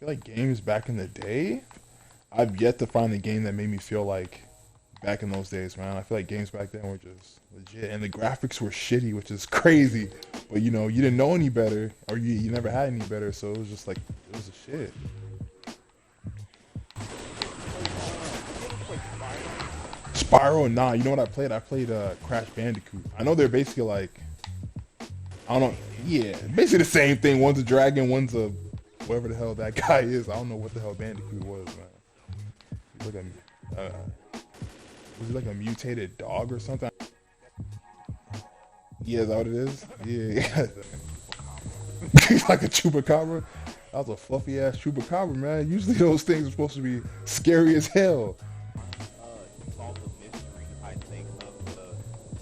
feel like games back in the day, I've yet to find a game that made me feel like back in those days, man. I feel like games back then were just legit, and the graphics were shitty, which is crazy. But you know, you didn't know any better, or you never had any better, so it was just like it was a shit. Spiral, nah. You know what I played? I played Crash Bandicoot. I know they're basically like I don't know. Yeah, basically the same thing. One's a dragon, one's a whatever the hell that guy is. I don't know what the hell Bandicoot was, man. He's like a was he like a mutated dog or something? Yeah, is that what it is? Yeah, he's like a chupacabra. That was a fluffy ass chupacabra, man. Usually those things are supposed to be scary as hell. Solve the mystery, I think, of the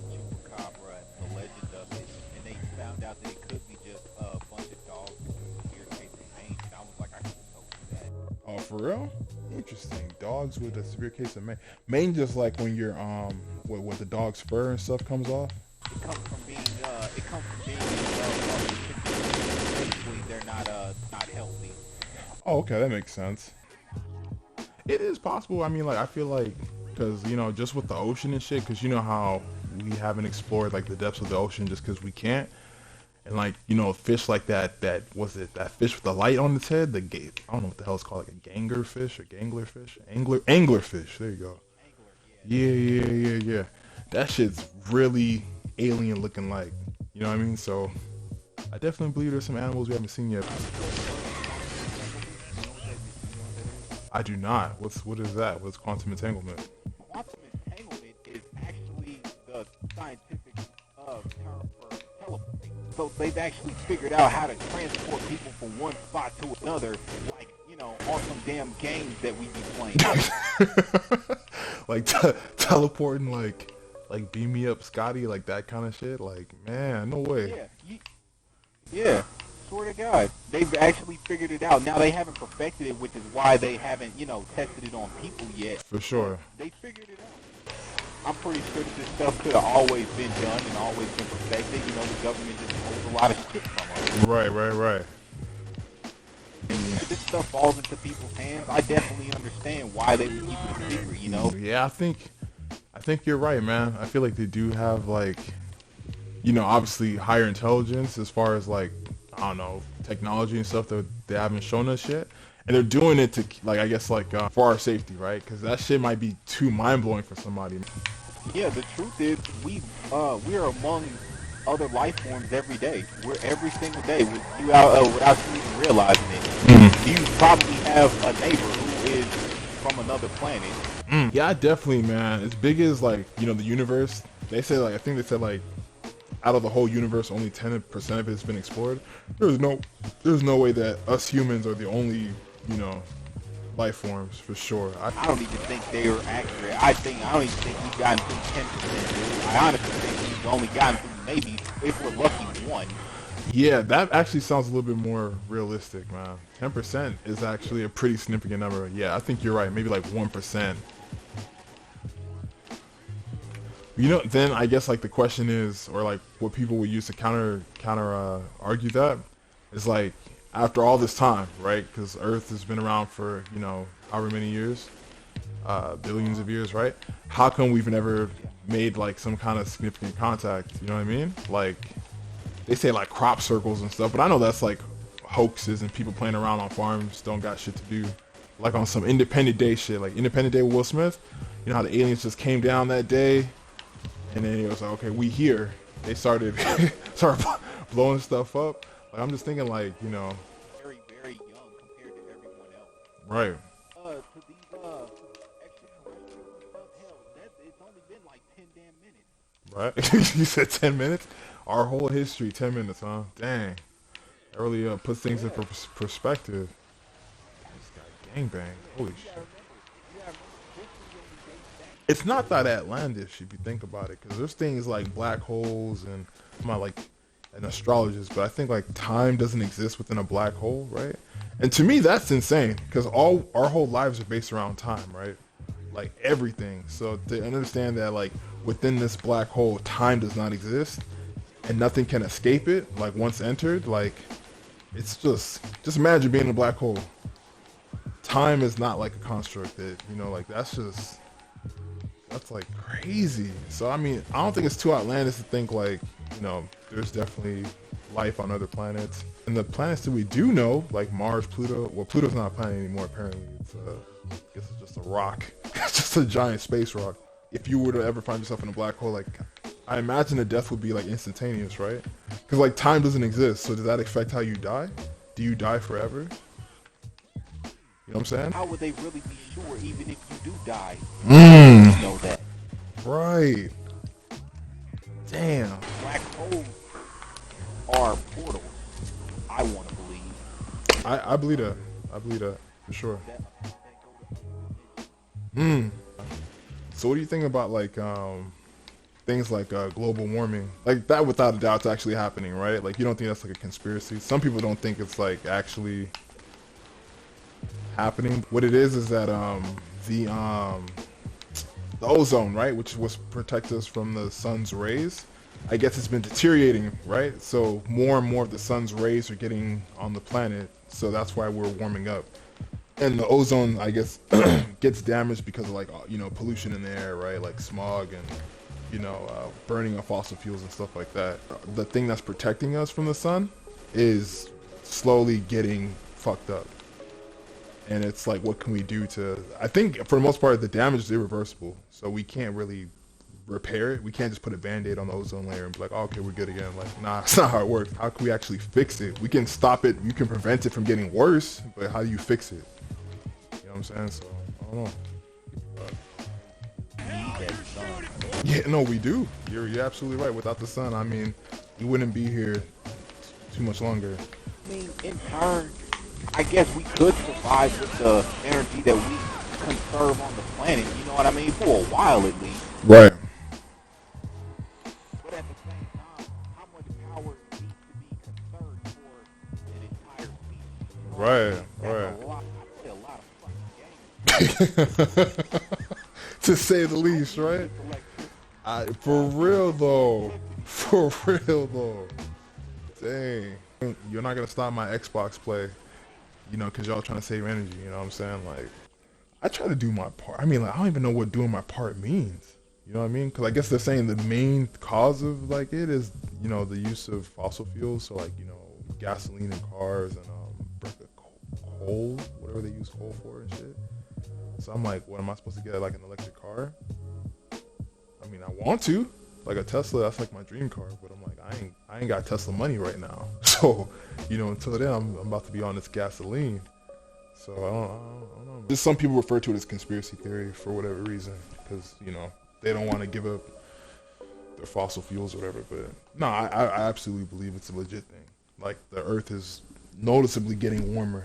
chupacabra, the legend of it, and they found out that it could be just a bunch of dogs with severe case of pain. And I was like, I couldn't tell you that. Oh, for real? Interesting. Dogs with a severe case of mane just like when you're what the dog's fur and stuff comes off. It comes from being, basically they're not healthy. Oh, okay, that makes sense. It is possible. I mean, like I feel like because you know just with the ocean and shit, because you know how we haven't explored like the depths of the ocean just because we can't. And like you know, fish like that was it that fish with the light on its head, the gate. I don't know what the hell it's called, like a ganger fish or gangler fish, angler fish. There you go. Yeah. That shit's really alien looking, like you know what I mean. So I definitely believe there's some animals we haven't seen yet. I do not. What is that? What's quantum entanglement? Quantum entanglement is actually the scientific term for teleporting. So they've actually figured out how to transport people from one spot to another, like, you know, on some damn games that we be playing. Like teleporting, like beam me up, Scotty, like that kind of shit. Like man, no way. Yeah. Swear to God, they've actually figured it out. Now they haven't perfected it, which is why they haven't, you know, tested it on people yet. For sure. They figured it out. I'm pretty sure that this stuff could have always been done and always been perfected. You know, the government just holds a lot of shit from us. Right. If this stuff falls into people's hands, I definitely understand why they would keep it a secret, you know? Yeah, I think you're right, man. I feel like they do have like, you know, obviously higher intelligence as far as like, I don't know, technology and stuff that they haven't shown us yet. And they're doing it to, like, I guess, like, for our safety, right? Because that shit might be too mind-blowing for somebody. Yeah, the truth is, we're among other life forms every day. We're every single day with you out without you even realizing it. You probably have a neighbor who is from another planet. Yeah, definitely, man. As big as, like, you know, the universe, they say, like, I think they said, like, out of the whole universe, only 10% of it has been explored. There's no way that us humans are the only, you know, life forms for sure. I don't even think they are accurate. I don't even think we've gotten through 10%, dude. I honestly think we've only gotten through maybe, if we're lucky, one. Yeah, that actually sounds a little bit more realistic, man. 10% is actually a pretty significant number. Yeah, I think you're right. Maybe like 1%. You know, then I guess like the question is, or like what people would use to counter argue that is like after all this time, right? Because Earth has been around for you know however many years, billions of years, right? How come we've never made like some kind of significant contact? You know what I mean? Like they say like crop circles and stuff, but I know that's like hoaxes and people playing around on farms don't got shit to do. Like on some Independent Day shit, like Independent Day with Will Smith. You know how the aliens just came down that day. And then it was like, okay, we here. They started blowing stuff up. Like I'm just thinking, like you know, Very, very young compared to everyone else. right, To these extraterrestrials, hell, it's only been like 10 damn minutes. right. You said 10 minutes. Our whole history, 10 minutes, huh? Dang, that really puts things in perspective. This guy gangbang. Holy shit. It's not that outlandish if you think about it, because there's things like black holes and I'm not like an astrologist, but I think like time doesn't exist within a black hole, right? And to me, that's insane because all our whole lives are based around time, right? Like everything. So to understand that like within this black hole, time does not exist and nothing can escape it. Like once entered, like it's just imagine being in a black hole. time is not like a construct that, you know, like that's like crazy. So I mean, I don't think it's too outlandish to think like, you know, there's definitely life on other planets. And the planets that we do know, like Mars, Pluto, well, Pluto's not a planet anymore apparently. It's I guess it's just a rock. It's just a giant space rock. If you were to ever find yourself in a black hole, like, I imagine the death would be like instantaneous, right? Because like time doesn't exist, so does that affect how you die? Do you die forever? You know what I'm saying? How would they really be sure, even if you do die? Mm. Know that. Right. Damn. Black holes are portals. I want to believe. I believe that. I believe that for sure. Hmm. So what do you think about like things like global warming? Like that, without a doubt, it's actually happening, right? Like you don't think that's like a conspiracy? Some people don't think it's like actually happening. What it is that the ozone, right, which was protect us from the sun's rays, I guess it's been deteriorating, right? So more and more of the sun's rays are getting on the planet, so that's why we're warming up. And the ozone, I guess, gets damaged because of like, you know, pollution in the air, right? Like smog and, you know, burning of fossil fuels and stuff like that. The thing that's protecting us from the sun is slowly getting fucked up. And it's like, what can we do to, I think for the most part, the damage is irreversible. So we can't really repair it. We can't just put a band-aid on the ozone layer and be like, oh, okay, we're good again. Like, nah, it's not how it works. How can we actually fix it? We can stop it. You can prevent it from getting worse, but how do you fix it? You know what I'm saying? So, I don't know. Yeah, no, we do. You're absolutely right. Without the sun, I mean, we wouldn't be here too much longer. I mean, in turn, I guess we could survive with the energy that we conserve on the planet, you know what I mean? For a while at least. Right. But at the same time, how much power needs to be conserved for an entire species? Right, That's right. a lot. I play a lot of fucking games. To say the least, right? For real though. For real though. Dang. You're not gonna stop my Xbox play, you know, because y'all trying to save energy, you know what I'm saying? Like, I try to do my part. I mean, like, I don't even know what doing my part means. You know what I mean? Because I guess they're saying the main cause of, like, it is, you know, the use of fossil fuels. So, like, you know, gasoline in cars and coal, whatever they use coal for and shit. So I'm like, what am I supposed to get, like, an electric car? I mean, I want to. Like, a Tesla, that's like my dream car. But I'm like, I ain't got Tesla money right now. So, you know, until then, I'm about to be on this gasoline. So, I don't know. Just some people refer to it as conspiracy theory for whatever reason. Because, you know, they don't want to give up their fossil fuels or whatever. But, no, I absolutely believe it's a legit thing. Like, the Earth is noticeably getting warmer.